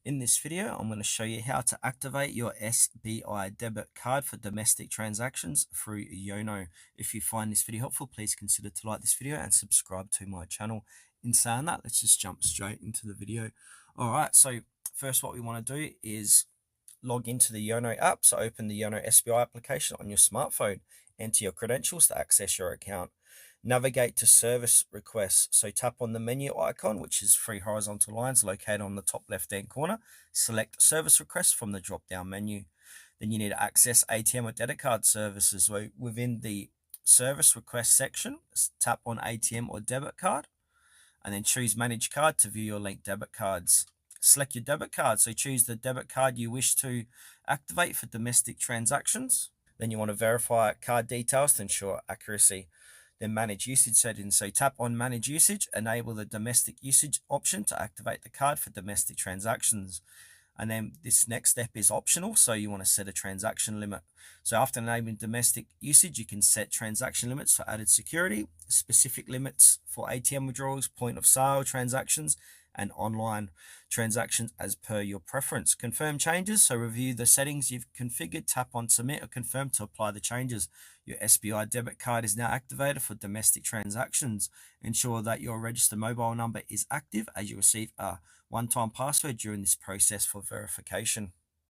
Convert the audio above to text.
In this video, I'm going to show you how to activate your SBI debit card for domestic transactions through Yono. If you find this video helpful, please consider to like this video and subscribe to my channel. In saying that, let's just jump straight into the video. All right, so first what we want to do is log into the Yono app. So open the Yono SBI application on your smartphone, enter your credentials to access your account. Navigate to service requests. So tap on the menu icon, which is three horizontal lines located on the top left-hand corner. Select service requests from the drop-down menu. Then you need to access ATM or debit card services. So within the service request section, tap on ATM or debit card, and then choose manage card to view your linked debit cards. Select your debit card. So choose the debit card you wish to activate for domestic transactions. Then you want to verify card details to ensure accuracy. Then manage usage settings. So tap on manage usage, enable the domestic usage option to activate the card for domestic transactions. And then this next step is optional. So you want to set a transaction limit. So after enabling domestic usage, you can set transaction limits for added security, specific limits for ATM withdrawals, point of sale transactions, and online transactions as per your preference. Confirm changes. So review the settings you've configured, tap on submit or confirm to apply the changes. Your SBI debit card is now activated for domestic transactions. Ensure that your registered mobile number is active as you receive a one-time password during this process for verification.